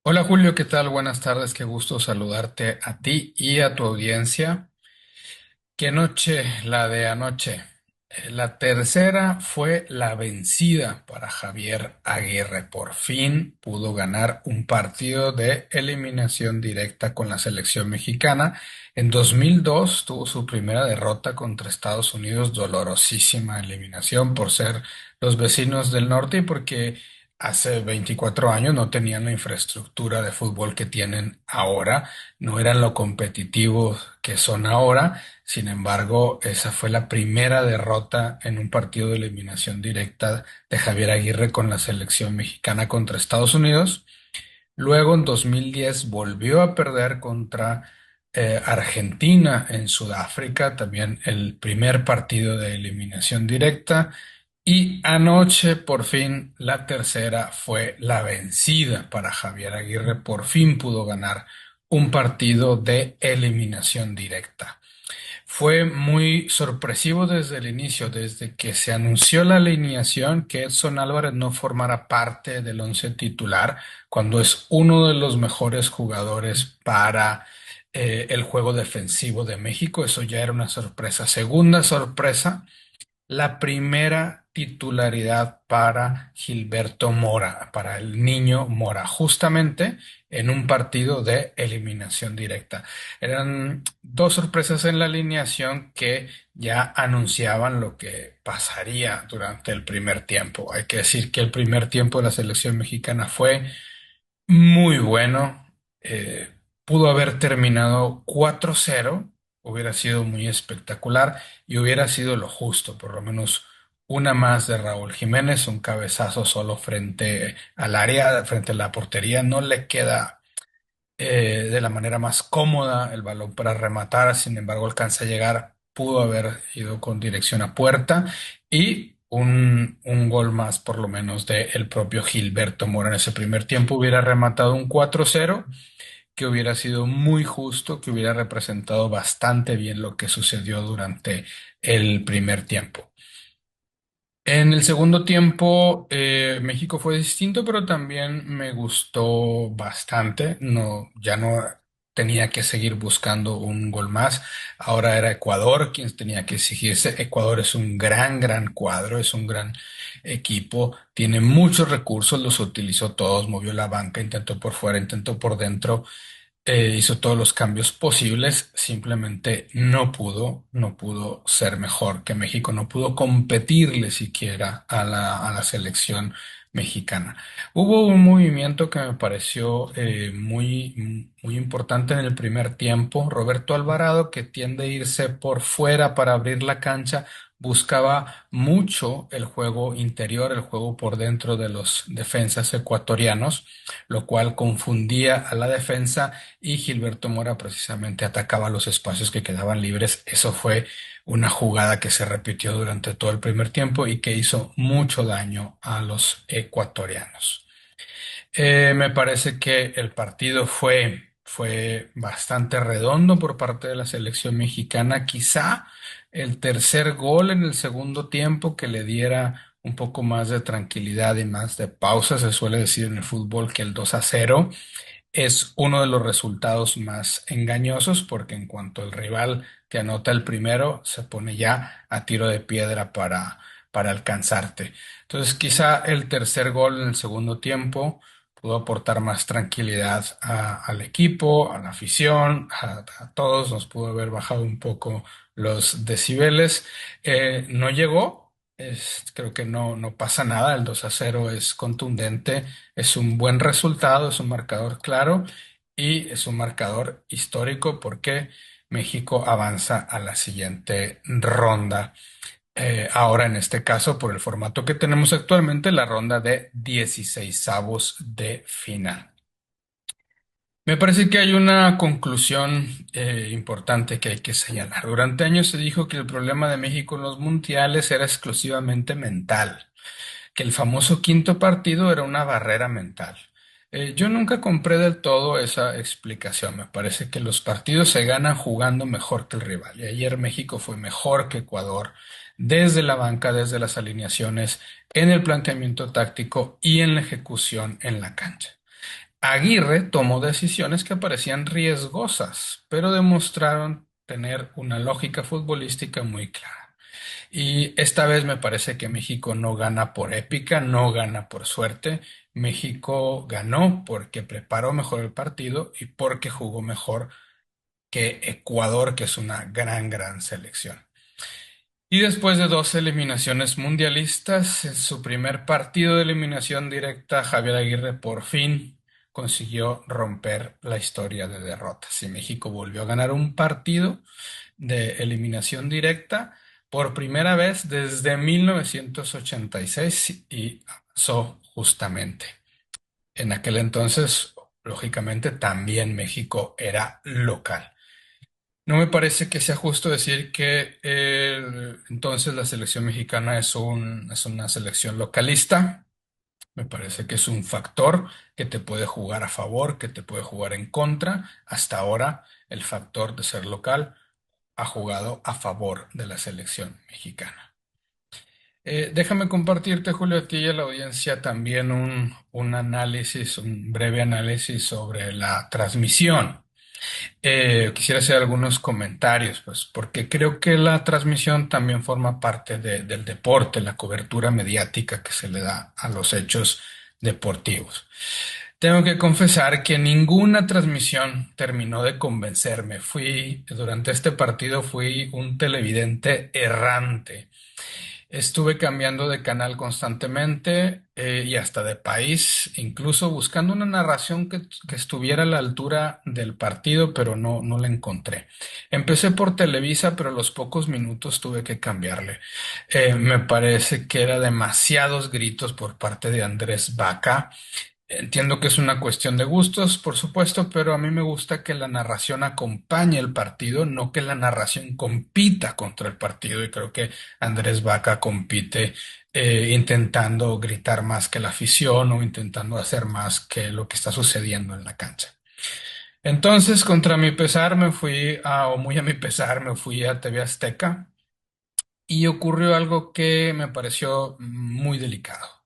Hola Julio, ¿qué tal? Buenas tardes, qué gusto saludarte a ti y a tu audiencia. Qué noche la de anoche. La tercera fue la vencida para Javier Aguirre. Por fin pudo ganar un partido de eliminación directa con la selección mexicana. En 2002 tuvo su primera derrota contra Estados Unidos, dolorosísima eliminación por ser los vecinos del norte y porque hace 24 años no tenían la infraestructura de fútbol que tienen ahora, no eran lo competitivos que son ahora. Sin embargo, esa fue la primera derrota en un partido de eliminación directa de Javier Aguirre con la selección mexicana contra Estados Unidos. Luego, en 2010, volvió a perder contra Argentina en Sudáfrica, también el primer partido de eliminación directa. Y anoche, por fin, la tercera fue la vencida para Javier Aguirre. Por fin pudo ganar un partido de eliminación directa. Fue muy sorpresivo desde el inicio, desde que se anunció la alineación que Edson Álvarez no formara parte del once titular, cuando es uno de los mejores jugadores para el juego defensivo de México. Eso ya era una sorpresa. Segunda sorpresa, la primera titularidad para Gilberto Mora, para el niño Mora, justamente en un partido de eliminación directa. Eran dos sorpresas en la alineación que ya anunciaban lo que pasaría durante el primer tiempo. Hay que decir que el primer tiempo de la selección mexicana fue muy bueno. Pudo haber terminado 4-0, hubiera sido muy espectacular y hubiera sido lo justo, por lo menos una más de Raúl Jiménez, un cabezazo solo frente al área, frente a la portería. No le queda de la manera más cómoda el balón para rematar, sin embargo alcanza a llegar, pudo haber ido con dirección a puerta y un gol más por lo menos de el propio Gilberto Mora en ese primer tiempo hubiera rematado un 4-0 que hubiera sido muy justo, que hubiera representado bastante bien lo que sucedió durante el primer tiempo. En el segundo tiempo, México fue distinto, pero también me gustó bastante. No, ya no tenía que seguir buscando un gol más. Ahora era Ecuador quien tenía que exigirse. Ecuador es un gran cuadro, es un gran equipo, tiene muchos recursos, los utilizó todos, movió la banca, intentó por fuera, intentó por dentro, hizo todos los cambios posibles, simplemente no pudo ser mejor que México, no pudo competirle siquiera a la selección mexicana. Hubo un movimiento que me pareció muy importante en el primer tiempo. Roberto Alvarado, que tiende a irse por fuera para abrir la cancha, buscaba mucho el juego interior, el juego por dentro de los defensas ecuatorianos, lo cual confundía a la defensa y Gilberto Mora precisamente atacaba los espacios que quedaban libres. Eso fue una jugada que se repitió durante todo el primer tiempo y que hizo mucho daño a los ecuatorianos. Me parece que el partido fue bastante redondo por parte de la selección mexicana. Quizá el tercer gol en el segundo tiempo que le diera un poco más de tranquilidad y más de pausa. Se suele decir en el fútbol que el 2-0 es uno de los resultados más engañosos porque en cuanto el rival te anota el primero, se pone ya a tiro de piedra para alcanzarte. Entonces, quizá el tercer gol en el segundo tiempo pudo aportar más tranquilidad al equipo, a la afición, a todos. Nos pudo haber bajado un poco los decibeles. No llegó. Creo que no pasa nada. El 2-0 es contundente, es un buen resultado, es un marcador claro y es un marcador histórico porque México avanza a la siguiente ronda. Ahora, en este caso, por el formato que tenemos actualmente, la ronda de 16avos de final. Me parece que hay una conclusión importante que hay que señalar. Durante años se dijo que el problema de México en los mundiales era exclusivamente mental, que el famoso quinto partido era una barrera mental. Yo nunca compré del todo esa explicación. Me parece que los partidos se ganan jugando mejor que el rival. Y ayer México fue mejor que Ecuador desde la banca, desde las alineaciones, en el planteamiento táctico y en la ejecución en la cancha. Aguirre tomó decisiones que parecían riesgosas, pero demostraron tener una lógica futbolística muy clara. Y esta vez me parece que México no gana por épica, no gana por suerte. México ganó porque preparó mejor el partido y porque jugó mejor que Ecuador, que es una gran selección. Y después de dos eliminaciones mundialistas, en su primer partido de eliminación directa, Javier Aguirre por fin consiguió romper la historia de derrotas. Y México volvió a ganar un partido de eliminación directa por primera vez desde 1986 y avanzó justamente. En aquel entonces, lógicamente, también México era local. No me parece que sea justo decir que entonces la selección mexicana es una selección localista. Me parece que es un factor que te puede jugar a favor, que te puede jugar en contra. Hasta ahora, el factor de ser local ha jugado a favor de la selección mexicana. Déjame compartirte, Julio, a ti y a la audiencia también un análisis, un breve análisis sobre la transmisión. Quisiera hacer algunos comentarios, pues, porque creo que la transmisión también forma parte del deporte, la cobertura mediática que se le da a los hechos deportivos. Tengo que confesar que ninguna transmisión terminó de convencerme. Durante este partido fui un televidente errante. Estuve cambiando de canal constantemente y hasta de país, incluso buscando una narración que estuviera a la altura del partido, pero no la encontré. Empecé por Televisa, pero a los pocos minutos tuve que cambiarle. Me parece que era demasiados gritos por parte de Andrés Vaca. Entiendo que es una cuestión de gustos, por supuesto, pero a mí me gusta que la narración acompañe el partido, no que la narración compita contra el partido. Y creo que Andrés Vaca compite intentando gritar más que la afición o intentando hacer más que lo que está sucediendo en la cancha. Entonces, contra mi pesar, o muy a mi pesar, me fui a TV Azteca y ocurrió algo que me pareció muy delicado.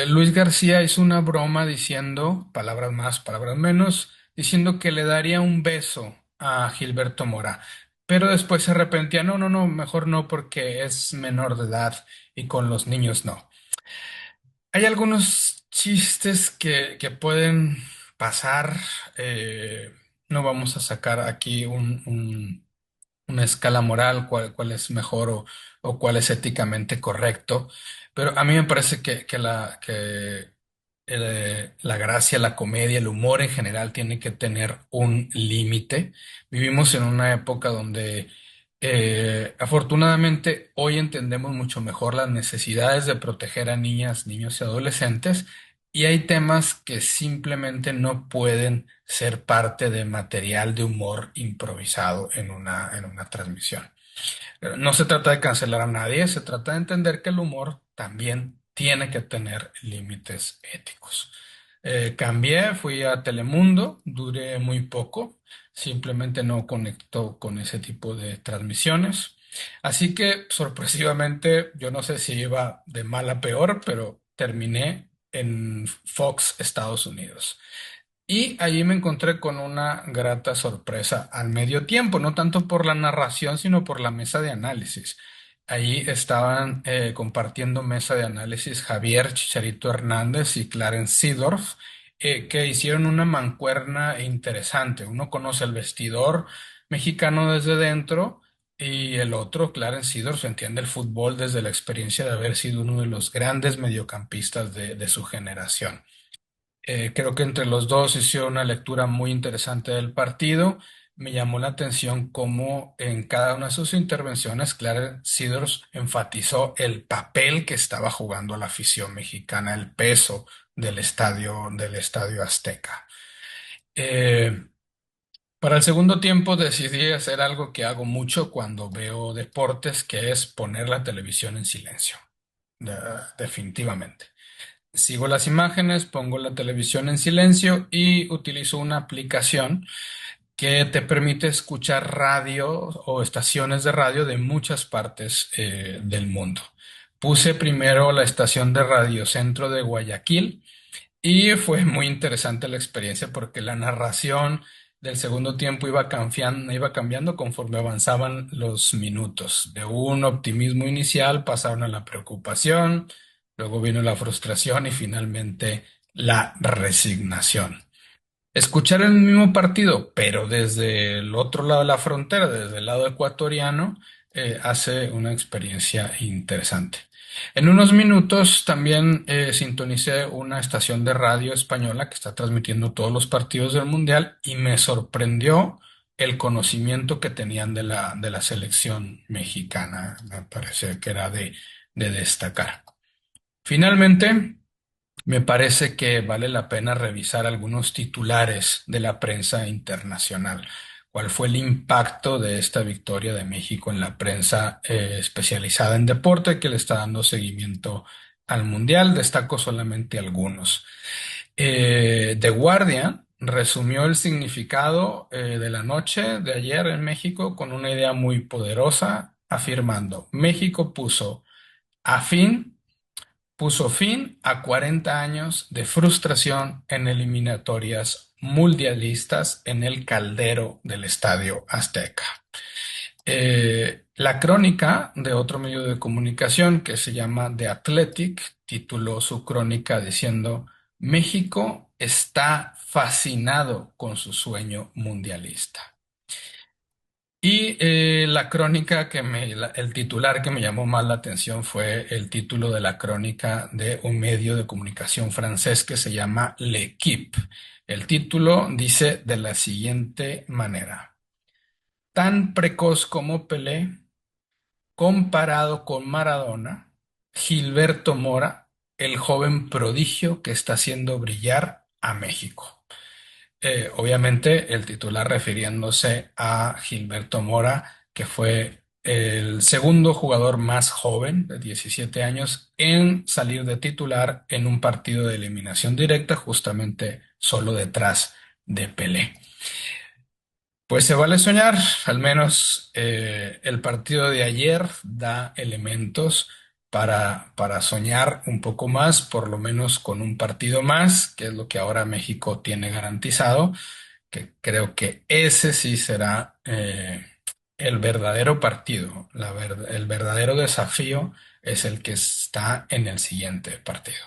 Luis García hizo una broma diciendo, palabras más, palabras menos, diciendo que le daría un beso a Gilberto Mora, pero después se arrepentía, no, mejor no porque es menor de edad y con los niños no. Hay algunos chistes que pueden pasar, eh, no vamos a sacar aquí una escala moral, cuál es mejor o cuál es éticamente correcto. Pero a mí me parece que la gracia, la comedia, el humor en general tiene que tener un límite. Vivimos en una época donde afortunadamente hoy entendemos mucho mejor las necesidades de proteger a niñas, niños y adolescentes. Y hay temas que simplemente no pueden ser parte de material de humor improvisado en una transmisión. No se trata de cancelar a nadie, se trata de entender que el humor también tiene que tener límites éticos. Cambié, fui a Telemundo, duré muy poco, simplemente no conectó con ese tipo de transmisiones. Así que sorpresivamente, yo no sé si iba de mal a peor, pero terminé en Fox, Estados Unidos. Y allí me encontré con una grata sorpresa al medio tiempo, no tanto por la narración, sino por la mesa de análisis. Allí estaban compartiendo mesa de análisis Javier Chicharito Hernández y Clarence Seedorf, que hicieron una mancuerna interesante. Uno conoce el vestidor mexicano desde dentro y el otro, Clarence Seedorf, entiende el fútbol desde la experiencia de haber sido uno de los grandes mediocampistas de su generación. Creo que entre los dos hicieron una lectura muy interesante del partido. Me llamó la atención cómo en cada una de sus intervenciones Clarence Seedorf enfatizó el papel que estaba jugando la afición mexicana, el peso del estadio Azteca. Eh, para el segundo tiempo decidí hacer algo que hago mucho cuando veo deportes, que es poner la televisión en silencio. Definitivamente. Sigo las imágenes, pongo la televisión en silencio y utilizo una aplicación que te permite escuchar radio o estaciones de radio de muchas partes del mundo. Puse primero la estación de Radio Centro de Guayaquil Y fue muy interesante la experiencia porque la narración del segundo tiempo iba cambiando conforme avanzaban los minutos. De un optimismo inicial pasaron a la preocupación, luego vino la frustración y finalmente la resignación. Escuchar el mismo partido, pero desde el otro lado de la frontera, desde el lado ecuatoriano, hace una experiencia interesante. En unos minutos también sintonicé una estación de radio española que está transmitiendo todos los partidos del Mundial y me sorprendió el conocimiento que tenían de la selección mexicana. Me parece que era de destacar. Finalmente, me parece que vale la pena revisar algunos titulares de la prensa internacional. ¿Cuál fue el impacto de esta victoria de México en la prensa especializada en deporte que le está dando seguimiento al Mundial? Destaco solamente algunos. The Guardian resumió el significado de la noche de ayer en México con una idea muy poderosa, afirmando: México a fin puso fin a 40 años de frustración en eliminatorias mundialistas en el caldero del Estadio Azteca. La crónica de otro medio de comunicación que se llama The Athletic tituló su crónica diciendo: México está fascinado con su sueño mundialista. Y el titular que me llamó más la atención fue el título de la crónica de un medio de comunicación francés que se llama L'Équipe. El título dice de la siguiente manera: Tan precoz como Pelé, comparado con Maradona, Gilberto Mora, el joven prodigio que está haciendo brillar a México. Obviamente el titular refiriéndose a Gilberto Mora, que fue el segundo jugador más joven de 17 años en salir de titular en un partido de eliminación directa, justamente solo detrás de Pelé. Pues se vale soñar, al menos el partido de ayer da elementos para soñar un poco más, por lo menos con un partido más, que es lo que ahora México tiene garantizado, que creo que ese sí será el verdadero partido, el verdadero desafío es el que está en el siguiente partido.